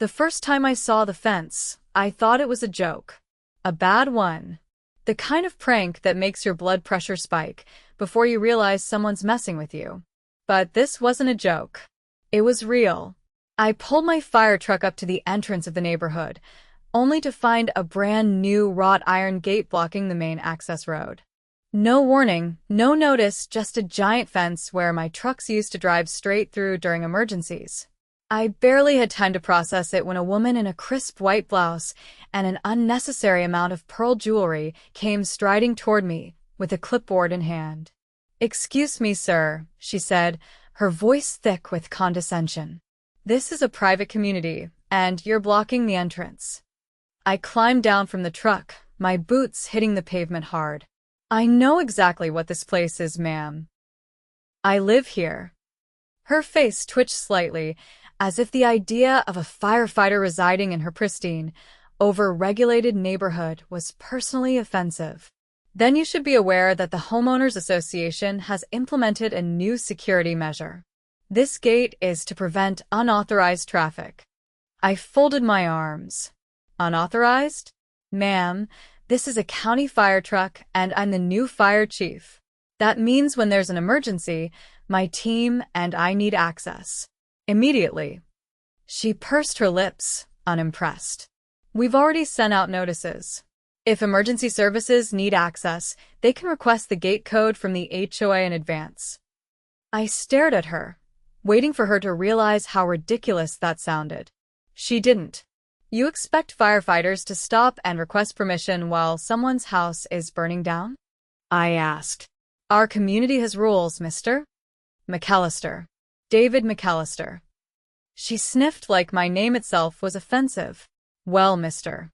The first time I saw the fence, I thought it was a joke. A bad one. The kind of prank that makes your blood pressure spike before you realize someone's messing with you. But this wasn't a joke. It was real. I pulled my fire truck up to the entrance of the neighborhood, only to find a brand new wrought iron gate blocking the main access road. No warning, no notice, just a giant fence where my trucks used to drive straight through during emergencies. I barely had time to process it when a woman in a crisp white blouse and an unnecessary amount of pearl jewelry came striding toward me with a clipboard in hand. "Excuse me, sir," she said, her voice thick with condescension. "This is a private community, and you're blocking the entrance." I climbed down from the truck, my boots hitting the pavement hard. "I know exactly what this place is, ma'am. I live here." Her face twitched slightly, as if the idea of a firefighter residing in her pristine, over-regulated neighborhood was personally offensive. "Then you should be aware that the Homeowners Association has implemented a new security measure. This gate is to prevent unauthorized traffic." I folded my arms. "Unauthorized? Ma'am, this is a county fire truck and I'm the new fire chief. That means when there's an emergency, my team and I need access. Immediately." She pursed her lips, unimpressed. "We've already sent out notices. If emergency services need access, they can request the gate code from the HOA in advance." I stared at her, waiting for her to realize how ridiculous that sounded. She didn't. "You expect firefighters to stop and request permission while someone's house is burning down?" I asked. "Our community has rules, Mr. McAllister. David McAllister." She sniffed like my name itself was offensive. "Well, Mr.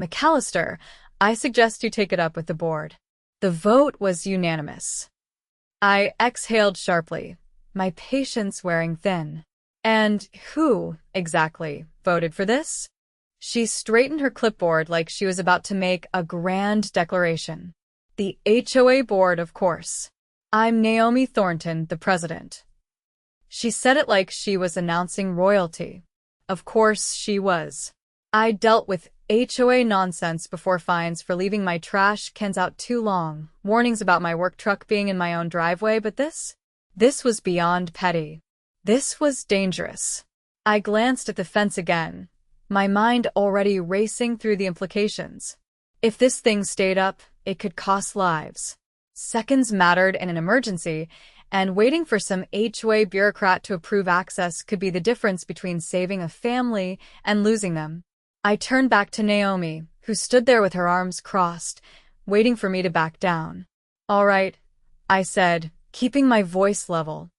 McAllister, I suggest you take it up with the board." The vote was unanimous. I exhaled sharply, my patience wearing thin. "And who, exactly, voted for this?" She straightened her clipboard like she was about to make a grand declaration. "The HOA board, of course. I'm Naomi Thornton, the president." She said it like she was announcing royalty. Of course she was. I dealt with HOA nonsense before: fines for leaving my trash cans out too long, warnings about my work truck being in my own driveway, but this was beyond petty. This was dangerous. I glanced at the fence again, my mind already racing through the implications. If this thing stayed up, it could cost lives. Seconds mattered in an emergency, and waiting for some HOA bureaucrat to approve access could be the difference between saving a family and losing them. I turned back to Naomi, who stood there with her arms crossed, waiting for me to back down. "All right," I said, keeping my voice level.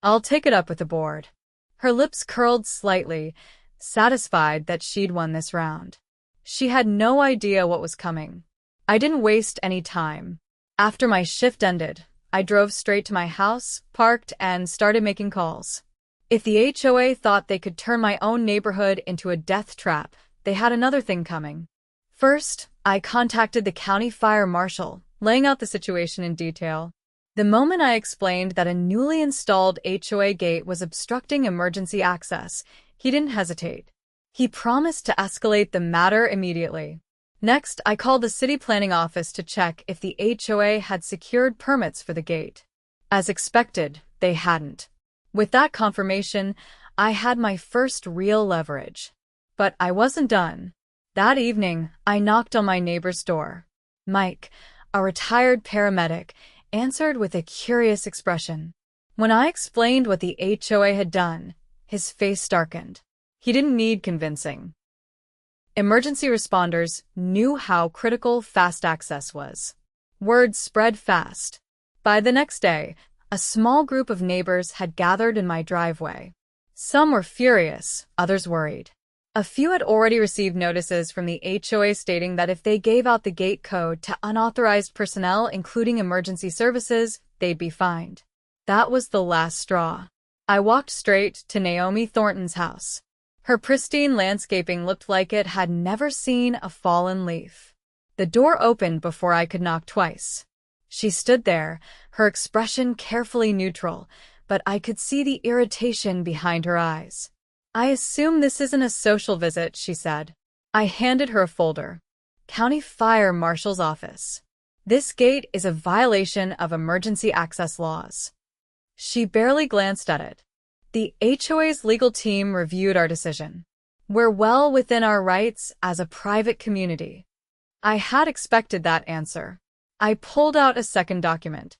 "I'll take it up with the board." Her lips curled slightly, satisfied that she'd won this round. She had no idea what was coming. I didn't waste any time. After my shift ended, I drove straight to my house, parked, and started making calls. If the HOA thought they could turn my own neighborhood into a death trap, they had another thing coming. First, I contacted the county fire marshal, laying out the situation in detail. The moment I explained that a newly installed HOA gate was obstructing emergency access, he didn't hesitate. He promised to escalate the matter immediately. Next, I called the city planning office to check if the HOA had secured permits for the gate. As expected, they hadn't. With that confirmation, I had my first real leverage. But I wasn't done. That evening, I knocked on my neighbor's door. Mike, a retired paramedic, answered with a curious expression. When I explained what the HOA had done, his face darkened. He didn't need convincing. Emergency responders knew how critical fast access was. Word spread fast. By the next day, a small group of neighbors had gathered in my driveway. Some were furious, others worried. A few had already received notices from the HOA stating that if they gave out the gate code to unauthorized personnel, including emergency services, they'd be fined. That was the last straw. I walked straight to Naomi Thornton's house. Her pristine landscaping looked like it had never seen a fallen leaf. The door opened before I could knock twice. She stood there, her expression carefully neutral, but I could see the irritation behind her eyes. I assume this isn't a social visit, she said. I handed her a folder. County Fire Marshal's Office. This gate is a violation of emergency access laws. She barely glanced at it. The HOA's legal team reviewed our decision. We're well within our rights as a private community. I had expected that answer. I pulled out a second document.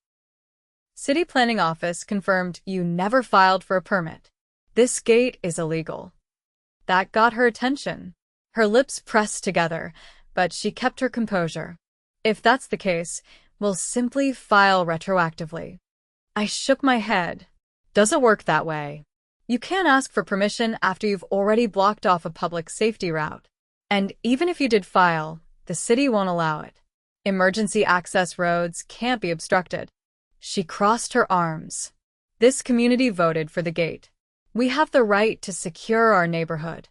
City Planning Office confirmed you never filed for a permit. This gate is illegal. That got her attention. Her lips pressed together, but she kept her composure. If that's the case, we'll simply file retroactively. I shook my head. Doesn't work that way. You can't ask for permission after you've already blocked off a public safety route. And even if you did file, the city won't allow it. Emergency access roads can't be obstructed. She crossed her arms. This community voted for the gate. We have the right to secure our neighborhood.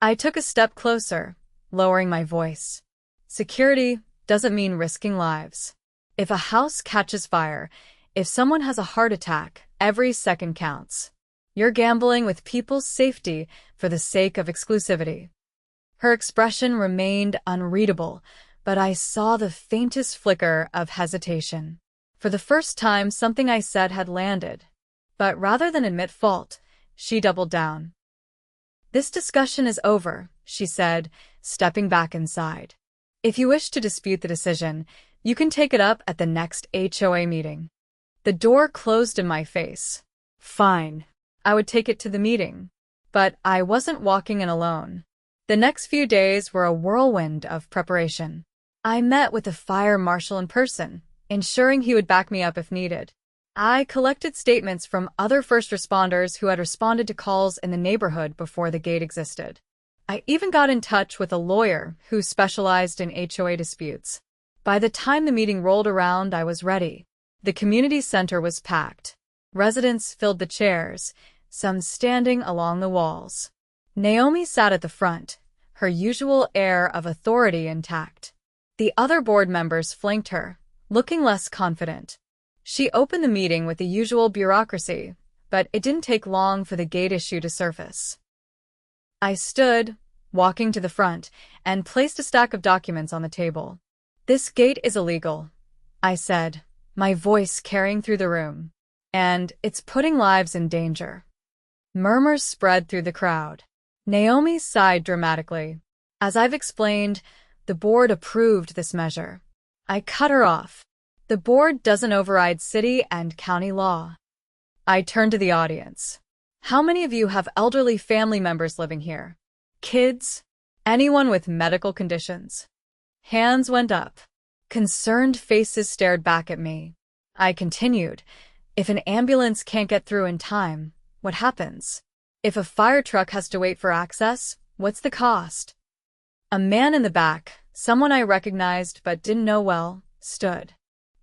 I took a step closer, lowering my voice. Security doesn't mean risking lives. If a house catches fire, if someone has a heart attack, every second counts. You're gambling with people's safety for the sake of exclusivity. Her expression remained unreadable, but I saw the faintest flicker of hesitation. For the first time, something I said had landed. But rather than admit fault, she doubled down. This discussion is over, she said, stepping back inside. If you wish to dispute the decision, you can take it up at the next HOA meeting. The door closed in my face. Fine. I would take it to the meeting. But I wasn't walking in alone. The next few days were a whirlwind of preparation. I met with the fire marshal in person, ensuring he would back me up if needed. I collected statements from other first responders who had responded to calls in the neighborhood before the gate existed. I even got in touch with a lawyer who specialized in HOA disputes. By the time the meeting rolled around, I was ready. The community center was packed. Residents filled the chairs, some standing along the walls. Naomi sat at the front, her usual air of authority intact. The other board members flanked her, looking less confident. She opened the meeting with the usual bureaucracy, but it didn't take long for the gate issue to surface. I stood, walking to the front, and placed a stack of documents on the table. This gate is illegal, I said, my voice carrying through the room. And it's putting lives in danger. Murmurs spread through the crowd. Naomi sighed dramatically. As I've explained, the board approved this measure. I cut her off. The board doesn't override city and county law. I turned to the audience. How many of you have elderly family members living here? Kids? Anyone with medical conditions? Hands went up. Concerned faces stared back at me. I continued. If an ambulance can't get through in time, what happens? If a fire truck has to wait for access, what's the cost? A man in the back, someone I recognized but didn't know well, stood.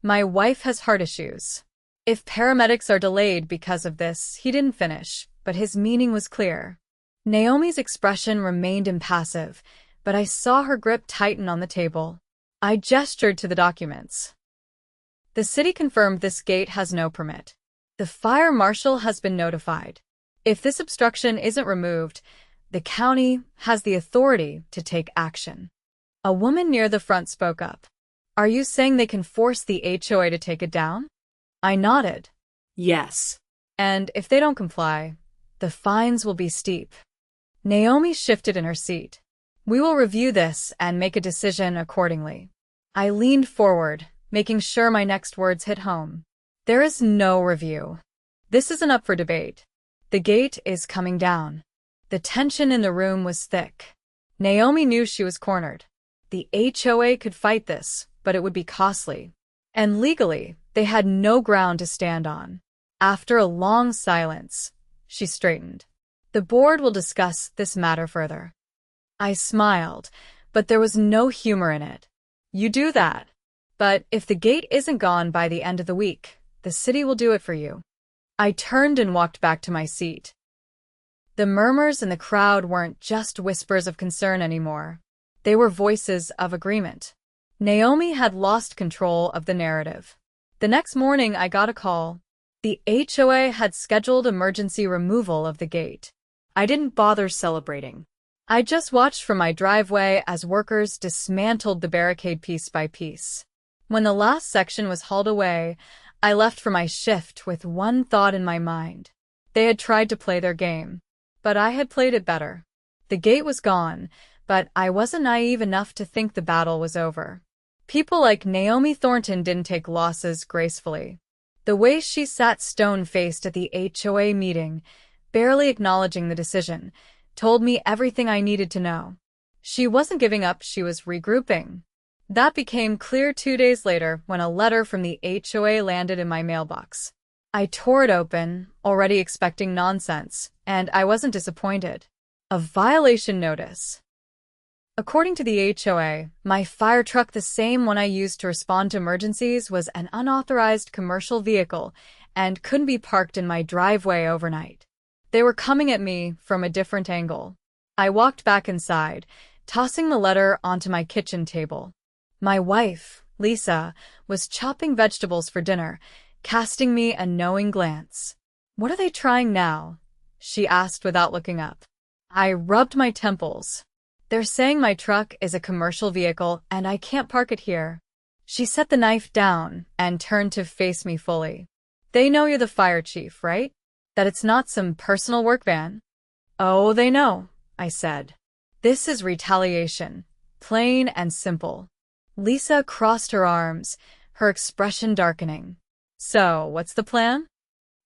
My wife has heart issues. If paramedics are delayed because of this, he didn't finish, but his meaning was clear. Naomi's expression remained impassive, but I saw her grip tighten on the table. I gestured to the documents. The city confirmed this gate has no permit. The fire marshal has been notified. If this obstruction isn't removed, the county has the authority to take action. A woman near the front spoke up. Are you saying they can force the HOA to take it down? I nodded. Yes. And if they don't comply, the fines will be steep. Naomi shifted in her seat. We will review this and make a decision accordingly. I leaned forward, making sure my next words hit home. There is no review. This isn't up for debate. The gate is coming down. The tension in the room was thick. Naomi knew she was cornered. The HOA could fight this, but it would be costly. And legally, they had no ground to stand on. After a long silence, she straightened. The board will discuss this matter further. I smiled, but there was no humor in it. You do that. But if the gate isn't gone by the end of the week, the city will do it for you. I turned and walked back to my seat. The murmurs in the crowd weren't just whispers of concern anymore. They were voices of agreement. Naomi had lost control of the narrative. The next morning, I got a call. The HOA had scheduled emergency removal of the gate. I didn't bother celebrating. I just watched from my driveway as workers dismantled the barricade piece by piece. When the last section was hauled away, I left for my shift with one thought in my mind. They had tried to play their game, but I had played it better. The gate was gone, but I wasn't naive enough to think the battle was over. People like Naomi Thornton didn't take losses gracefully. The way she sat stone-faced at the HOA meeting, barely acknowledging the decision, told me everything I needed to know. She wasn't giving up, she was regrouping. That became clear 2 days later when a letter from the HOA landed in my mailbox. I tore it open, already expecting nonsense, and I wasn't disappointed. A violation notice. According to the HOA, my fire truck, the same one I used to respond to emergencies, was an unauthorized commercial vehicle and couldn't be parked in my driveway overnight. They were coming at me from a different angle. I walked back inside, tossing the letter onto my kitchen table. My wife, Lisa, was chopping vegetables for dinner, casting me a knowing glance. "What are they trying now?" she asked without looking up. I rubbed my temples. "They're saying my truck is a commercial vehicle and I can't park it here." She set the knife down and turned to face me fully. "They know you're the fire chief, right? That it's not some personal work van?" "Oh, they know," I said. "This is retaliation, plain and simple." Lisa crossed her arms, her expression darkening. "So, what's the plan?"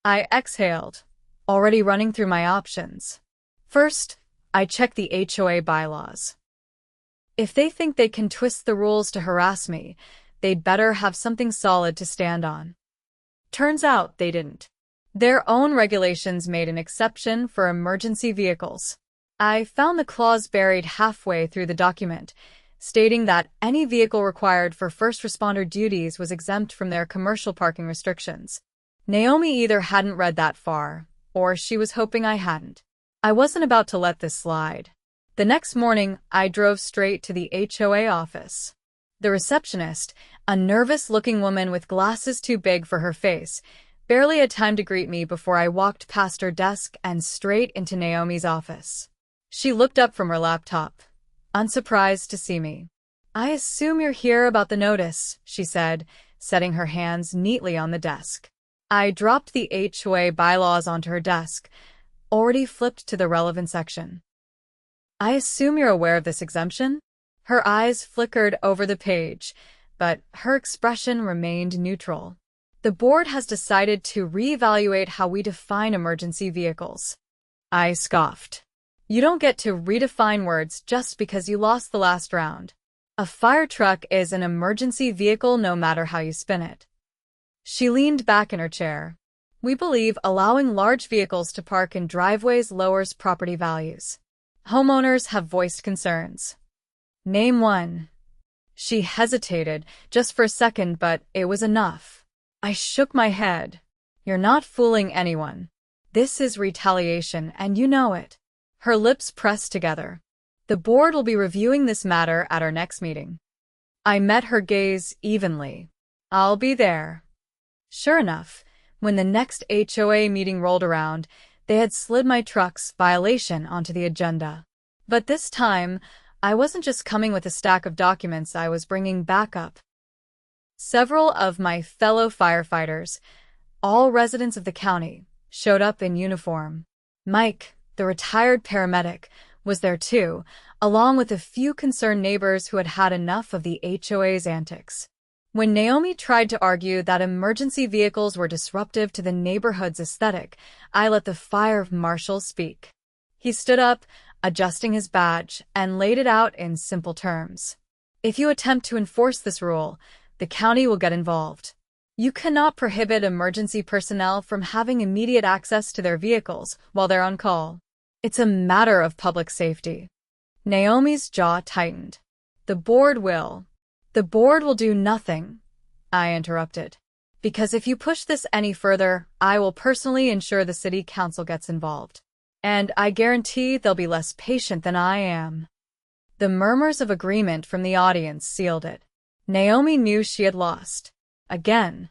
I exhaled, already running through my options. First, I checked the HOA bylaws. If they think they can twist the rules to harass me, they'd better have something solid to stand on. Turns out they didn't. Their own regulations made an exception for emergency vehicles. I found the clause buried halfway through the document, stating that any vehicle required for first responder duties was exempt from their commercial parking restrictions. Naomi either hadn't read that far, or she was hoping I hadn't. I wasn't about to let this slide. The next morning, I drove straight to the HOA office. The receptionist, a nervous-looking woman with glasses too big for her face, barely had time to greet me before I walked past her desk and straight into Naomi's office. She looked up from her laptop, unsurprised to see me. "I assume you're here about the notice," she said, setting her hands neatly on the desk. I dropped the HOA bylaws onto her desk, already flipped to the relevant section. "I assume you're aware of this exemption?" Her eyes flickered over the page, but her expression remained neutral. "The board has decided to reevaluate how we define emergency vehicles." I scoffed. "You don't get to redefine words just because you lost the last round. A fire truck is an emergency vehicle no matter how you spin it." She leaned back in her chair. "We believe allowing large vehicles to park in driveways lowers property values. Homeowners have voiced concerns." "Name one." She hesitated just for a second, but it was enough. I shook my head. "You're not fooling anyone. This is retaliation, and you know it." Her lips pressed together. "The board will be reviewing this matter at our next meeting." I met her gaze evenly. "I'll be there." Sure enough, when the next HOA meeting rolled around, they had slid my truck's violation onto the agenda. But this time, I wasn't just coming with a stack of documents, I was bringing backup. Several of my fellow firefighters, all residents of the county, showed up in uniform. Mike, the retired paramedic, was there too, along with a few concerned neighbors who had had enough of the HOA's antics. When Naomi tried to argue that emergency vehicles were disruptive to the neighborhood's aesthetic, I let the fire marshal speak. He stood up, adjusting his badge, and laid it out in simple terms. "If you attempt to enforce this rule, the county will get involved. You cannot prohibit emergency personnel from having immediate access to their vehicles while they're on call. It's a matter of public safety." Naomi's jaw tightened. The board will do nothing," I interrupted. "Because if you push this any further, I will personally ensure the city council gets involved. And I guarantee they'll be less patient than I am." The murmurs of agreement from the audience sealed it. Naomi knew she had lost. Again.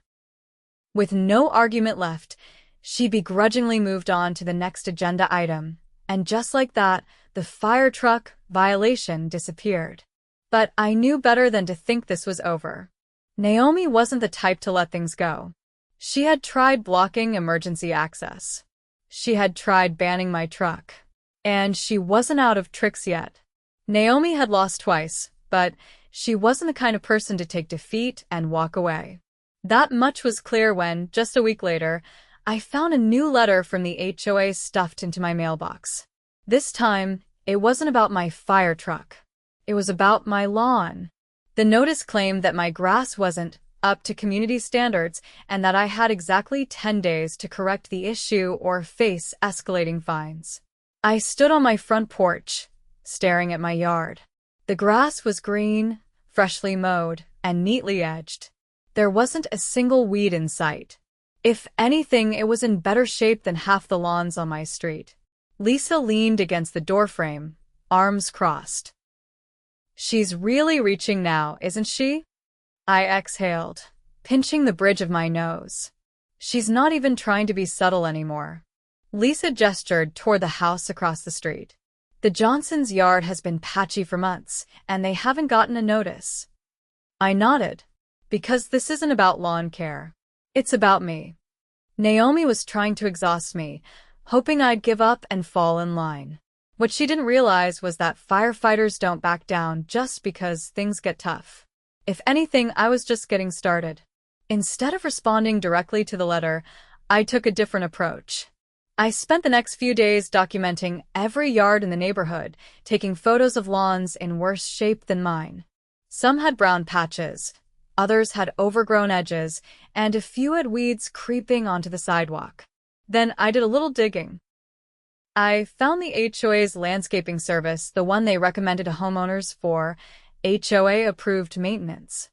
With no argument left, she begrudgingly moved on to the next agenda item, And just like that, the fire truck violation disappeared. But I knew better than to think this was over. Naomi wasn't the type to let things go. She had tried blocking emergency access. She had tried banning my truck. And she wasn't out of tricks yet. Naomi had lost twice, but she wasn't the kind of person to take defeat and walk away. That much was clear when, just a week later, I found a new letter from the HOA stuffed into my mailbox. This time, it wasn't about my fire truck. It was about my lawn. The notice claimed that my grass wasn't up to community standards and that I had exactly 10 days to correct the issue or face escalating fines. I stood on my front porch, staring at my yard. The grass was green, freshly mowed, and neatly edged. There wasn't a single weed in sight. If anything, it was in better shape than half the lawns on my street. Lisa leaned against the doorframe, arms crossed. "She's really reaching now, isn't she?" I exhaled, pinching the bridge of my nose. "She's not even trying to be subtle anymore." Lisa gestured toward the house across the street. "The Johnsons' yard has been patchy for months, and they haven't gotten a notice." I nodded. "Because this isn't about lawn care. It's about me." Naomi was trying to exhaust me, hoping I'd give up and fall in line. What she didn't realize was that firefighters don't back down just because things get tough. If anything, I was just getting started. Instead of responding directly to the letter, I took a different approach. I spent the next few days documenting every yard in the neighborhood, taking photos of lawns in worse shape than mine. Some had brown patches, others had overgrown edges, and a few had weeds creeping onto the sidewalk. Then I did a little digging. I found the HOA's landscaping service, the one they recommended to homeowners for HOA-approved maintenance.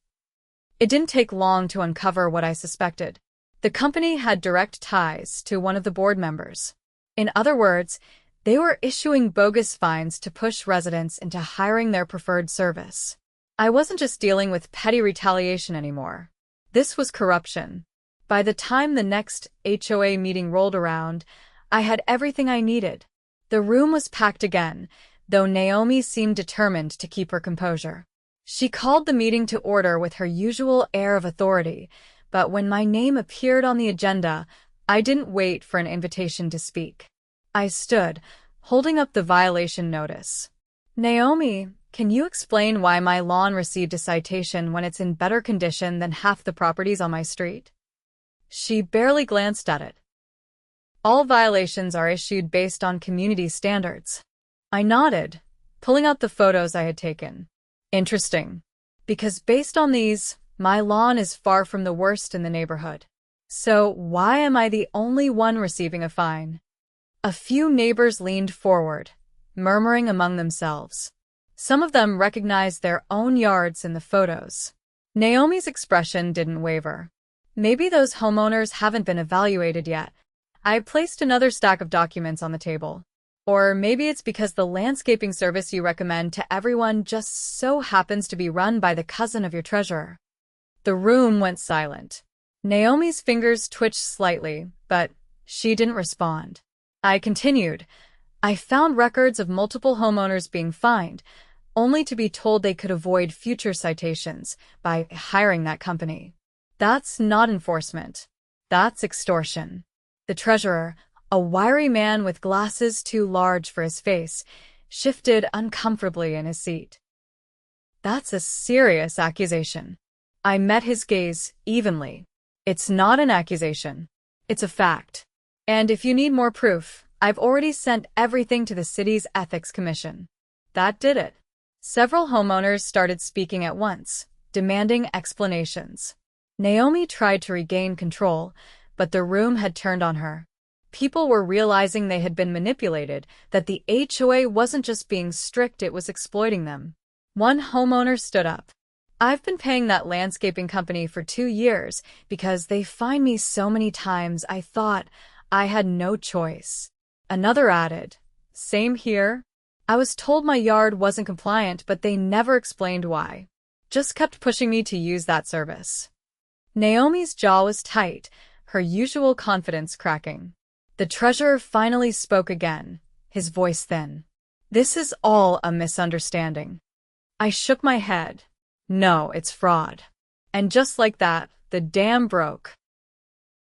It didn't take long to uncover what I suspected. The company had direct ties to one of the board members. In other words, they were issuing bogus fines to push residents into hiring their preferred service. I wasn't just dealing with petty retaliation anymore. This was corruption. By the time the next HOA meeting rolled around, I had everything I needed. The room was packed again, though Naomi seemed determined to keep her composure. She called the meeting to order with her usual air of authority, but when my name appeared on the agenda, I didn't wait for an invitation to speak. I stood, holding up the violation notice. "Naomi, can you explain why my lawn received a citation when it's in better condition than half the properties on my street?" She barely glanced at it. "All violations are issued based on community standards." I nodded, pulling out the photos I had taken. "Interesting. Because based on these, my lawn is far from the worst in the neighborhood. So why am I the only one receiving a fine?" A few neighbors leaned forward, murmuring among themselves. Some of them recognized their own yards in the photos. Naomi's expression didn't waver. "Maybe those homeowners haven't been evaluated yet." I placed another stack of documents on the table. "Or maybe it's because the landscaping service you recommend to everyone just so happens to be run by the cousin of your treasurer." The room went silent. Naomi's fingers twitched slightly, but she didn't respond. I continued. "I found records of multiple homeowners being fined, only to be told they could avoid future citations by hiring that company. That's not enforcement. That's extortion." The treasurer, a wiry man with glasses too large for his face, shifted uncomfortably in his seat. "That's a serious accusation." I met his gaze evenly. "It's not an accusation. It's a fact. And if you need more proof, I've already sent everything to the city's ethics commission." That did it. Several homeowners started speaking at once, demanding explanations. Naomi tried to regain control, but the room had turned on her. People were realizing they had been manipulated, that the HOA wasn't just being strict, it was exploiting them. One homeowner stood up. "I've been paying that landscaping company for 2 years because they fine me so many times I thought I had no choice." Another added, "Same here. I was told my yard wasn't compliant, but they never explained why. Just kept pushing me to use that service." Naomi's jaw was tight, her usual confidence cracking. The treasurer finally spoke again, his voice thin. "This is all a misunderstanding." I shook my head. "No, it's fraud." And just like that, the dam broke.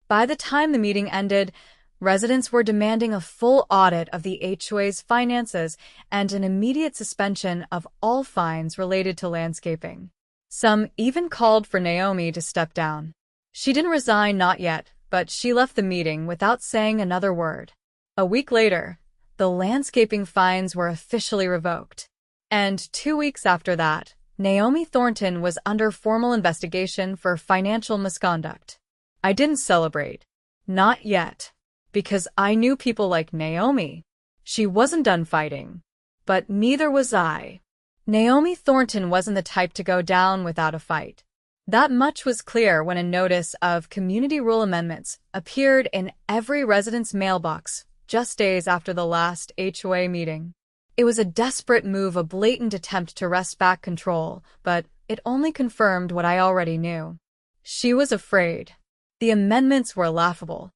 By the time the meeting ended, residents were demanding a full audit of the HOA's finances and an immediate suspension of all fines related to landscaping. Some even called for Naomi to step down. She didn't resign, not yet, but she left the meeting without saying another word. A week later, the landscaping fines were officially revoked. And 2 weeks after that, Naomi Thornton was under formal investigation for financial misconduct. I didn't celebrate. Not yet. Because I knew people like Naomi. She wasn't done fighting. But neither was I. Naomi Thornton wasn't the type to go down without a fight. That much was clear when a notice of community rule amendments appeared in every resident's mailbox just days after the last HOA meeting. It was a desperate move, a blatant attempt to wrest back control, but it only confirmed what I already knew. She was afraid. The amendments were laughable.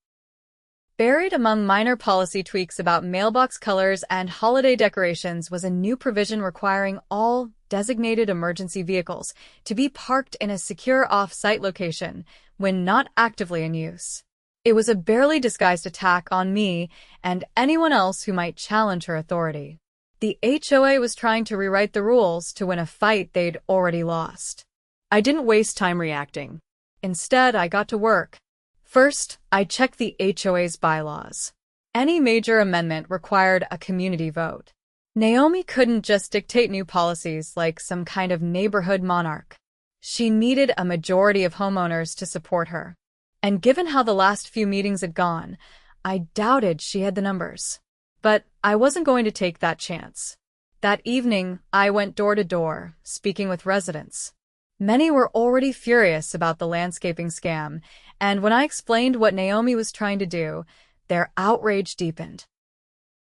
Buried among minor policy tweaks about mailbox colors and holiday decorations was a new provision requiring all designated emergency vehicles to be parked in a secure off-site location when not actively in use. It was a barely disguised attack on me and anyone else who might challenge her authority. The HOA was trying to rewrite the rules to win a fight they'd already lost. I didn't waste time reacting. Instead, I got to work. First, I checked the HOA's bylaws. Any major amendment required a community vote. Naomi couldn't just dictate new policies like some kind of neighborhood monarch. She needed a majority of homeowners to support her. And given how the last few meetings had gone, I doubted she had the numbers. But I wasn't going to take that chance. That evening, I went door to door, speaking with residents. Many were already furious about the landscaping scam, and when I explained what Naomi was trying to do, their outrage deepened.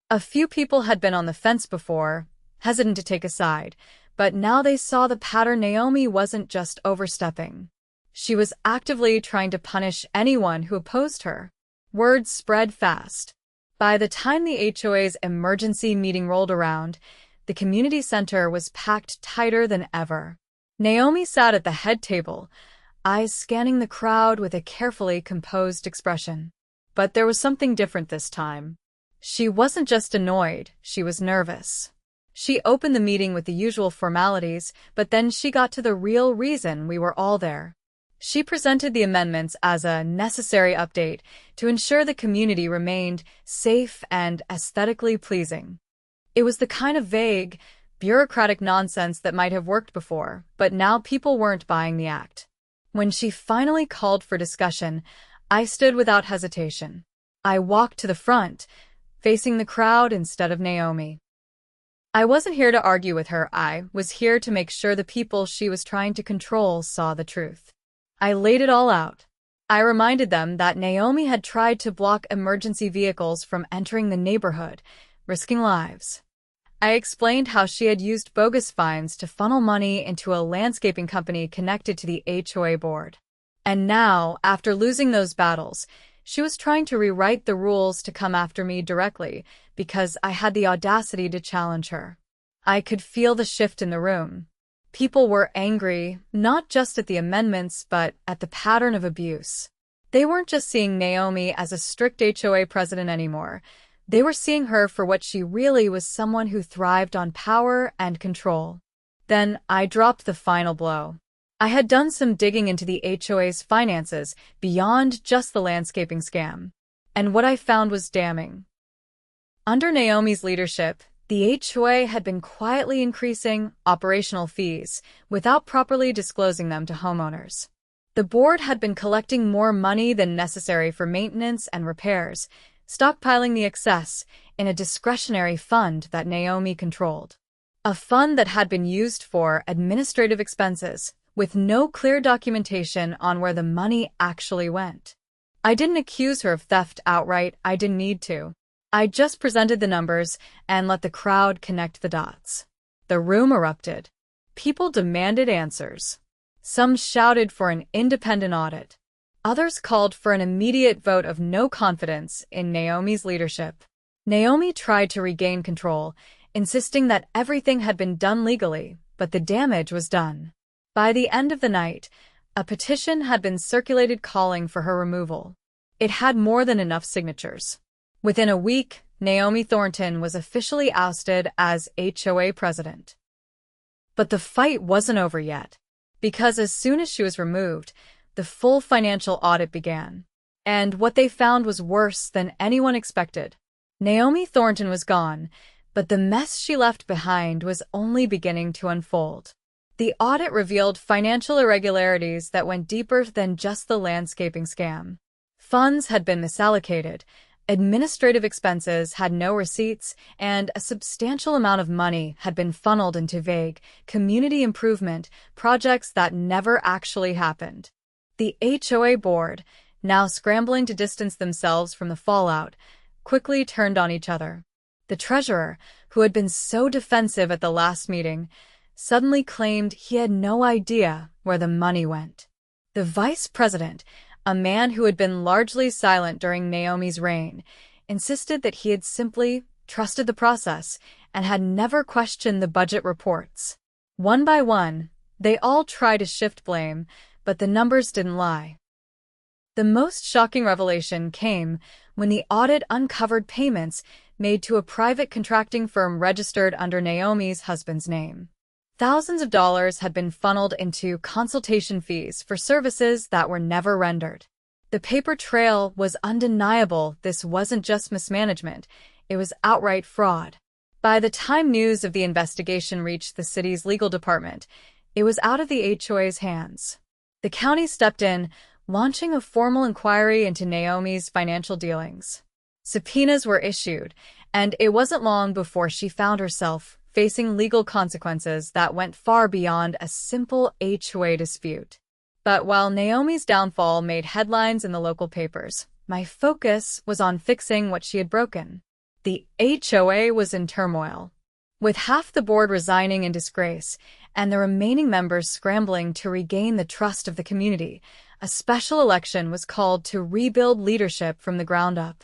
A few people had been on the fence before, hesitant to take a side, but now they saw the pattern. Naomi wasn't just overstepping. She was actively trying to punish anyone who opposed her. Word spread fast. By the time the HOA's emergency meeting rolled around, the community center was packed tighter than ever. Naomi sat at the head table, eyes scanning the crowd with a carefully composed expression. But there was something different this time. She wasn't just annoyed, she was nervous. She opened the meeting with the usual formalities, but then she got to the real reason we were all there. She presented the amendments as a necessary update to ensure the community remained safe and aesthetically pleasing. It was the kind of vague, bureaucratic nonsense that might have worked before, but now people weren't buying the act. When she finally called for discussion, I stood without hesitation. I walked to the front, facing the crowd instead of Naomi. I wasn't here to argue with her. I was here to make sure the people she was trying to control saw the truth. I laid it all out. I reminded them that Naomi had tried to block emergency vehicles from entering the neighborhood, risking lives. I explained how she had used bogus fines to funnel money into a landscaping company connected to the HOA board. And now, after losing those battles, she was trying to rewrite the rules to come after me directly because I had the audacity to challenge her. I could feel the shift in the room. People were angry, not just at the amendments, but at the pattern of abuse. They weren't just seeing Naomi as a strict HOA president anymore. They were seeing her for what she really was, someone who thrived on power and control. Then I dropped the final blow. I had done some digging into the HOA's finances beyond just the landscaping scam. And what I found was damning. Under Naomi's leadership, the HOA had been quietly increasing operational fees without properly disclosing them to homeowners. The board had been collecting more money than necessary for maintenance and repairs, stockpiling the excess in a discretionary fund that Naomi controlled. A fund that had been used for administrative expenses, with no clear documentation on where the money actually went. I didn't accuse her of theft outright. I didn't need to. I just presented the numbers and let the crowd connect the dots. The room erupted. People demanded answers. Some shouted for an independent audit. Others called for an immediate vote of no confidence in Naomi's leadership. Naomi tried to regain control, insisting that everything had been done legally, but the damage was done. By the end of the night, a petition had been circulated calling for her removal. It had more than enough signatures. Within a week, Naomi Thornton was officially ousted as HOA president. But the fight wasn't over yet, because as soon as she was removed, the full financial audit began. And what they found was worse than anyone expected. Naomi Thornton was gone, but the mess she left behind was only beginning to unfold. The audit revealed financial irregularities that went deeper than just the landscaping scam. Funds had been misallocated, administrative expenses had no receipts, and a substantial amount of money had been funneled into vague community improvement projects that never actually happened. The HOA board, now scrambling to distance themselves from the fallout, quickly turned on each other. The treasurer, who had been so defensive at the last meeting, suddenly claimed he had no idea where the money went. The vice president, a man who had been largely silent during Naomi's reign, insisted that he had simply trusted the process and had never questioned the budget reports. One by one, they all tried to shift blame, but the numbers didn't lie. The most shocking revelation came when the audit uncovered payments made to a private contracting firm registered under Naomi's husband's name. Thousands of dollars had been funneled into consultation fees for services that were never rendered. The paper trail was undeniable. This wasn't just mismanagement, it was outright fraud. By the time news of the investigation reached the city's legal department, it was out of the HOA's hands. The county stepped in, launching a formal inquiry into Naomi's financial dealings. Subpoenas were issued, and it wasn't long before she found herself facing legal consequences that went far beyond a simple HOA dispute. But while Naomi's downfall made headlines in the local papers, my focus was on fixing what she had broken. The HOA was in turmoil. With half the board resigning in disgrace and the remaining members scrambling to regain the trust of the community, a special election was called to rebuild leadership from the ground up.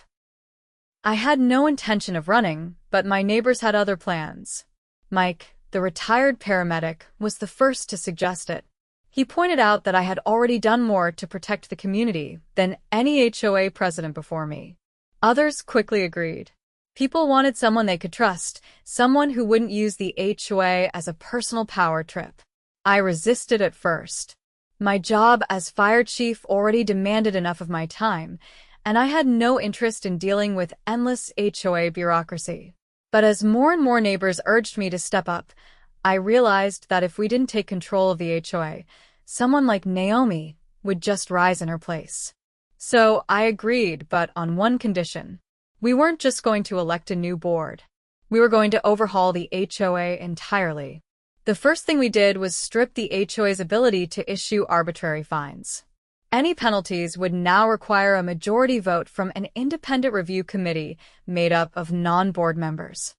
I had no intention of running, but my neighbors had other plans. Mike, the retired paramedic, was the first to suggest it. He pointed out that I had already done more to protect the community than any HOA president before me. Others quickly agreed. People wanted someone they could trust, someone who wouldn't use the HOA as a personal power trip. I resisted at first. My job as fire chief already demanded enough of my time, and I had no interest in dealing with endless HOA bureaucracy. But as more and more neighbors urged me to step up, I realized that if we didn't take control of the HOA, someone like Naomi would just rise in her place. So I agreed, but on one condition. We weren't just going to elect a new board. We were going to overhaul the HOA entirely. The first thing we did was strip the HOA's ability to issue arbitrary fines. Any penalties would now require a majority vote from an independent review committee made up of non-board members.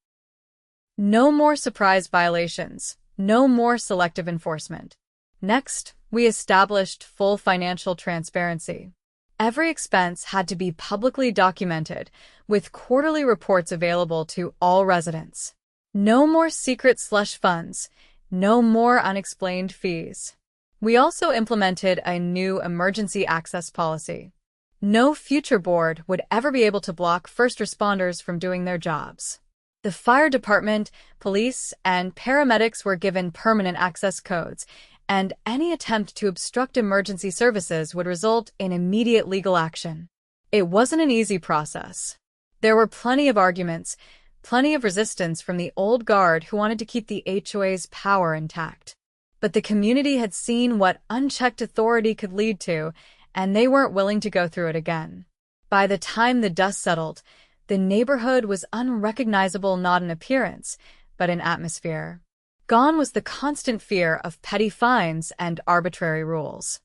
No more surprise violations, no more selective enforcement. Next, we established full financial transparency. Every expense had to be publicly documented, with quarterly reports available to all residents. No more secret slush funds, no more unexplained fees. We also implemented a new emergency access policy. No future board would ever be able to block first responders from doing their jobs. The fire department, police, and paramedics were given permanent access codes, and any attempt to obstruct emergency services would result in immediate legal action. It wasn't an easy process. There were plenty of arguments, plenty of resistance from the old guard who wanted to keep the HOA's power intact. But the community had seen what unchecked authority could lead to, and they weren't willing to go through it again. By the time the dust settled, the neighborhood was unrecognizable not in appearance, but in atmosphere. Gone was the constant fear of petty fines and arbitrary rules.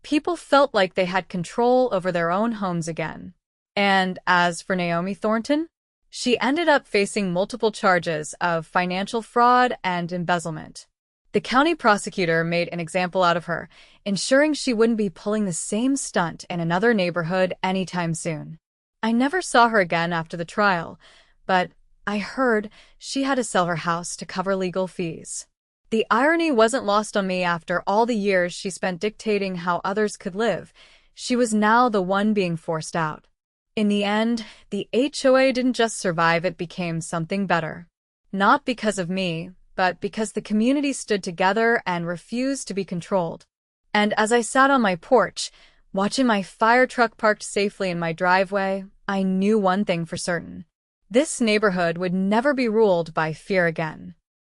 People felt like they had control over their own homes again. And as for Naomi Thornton, she ended up facing multiple charges of financial fraud and embezzlement. The county prosecutor made an example out of her, ensuring she wouldn't be pulling the same stunt in another neighborhood anytime soon. I never saw her again after the trial, but I heard she had to sell her house to cover legal fees. The irony wasn't lost on me. After all the years she spent dictating how others could live, she was now the one being forced out. In the end, the HOA didn't just survive, it became something better. Not because of me, but because the community stood together and refused to be controlled. And as I sat on my porch, watching my fire truck parked safely in my driveway, I knew one thing for certain. This neighborhood would never be ruled by fear again.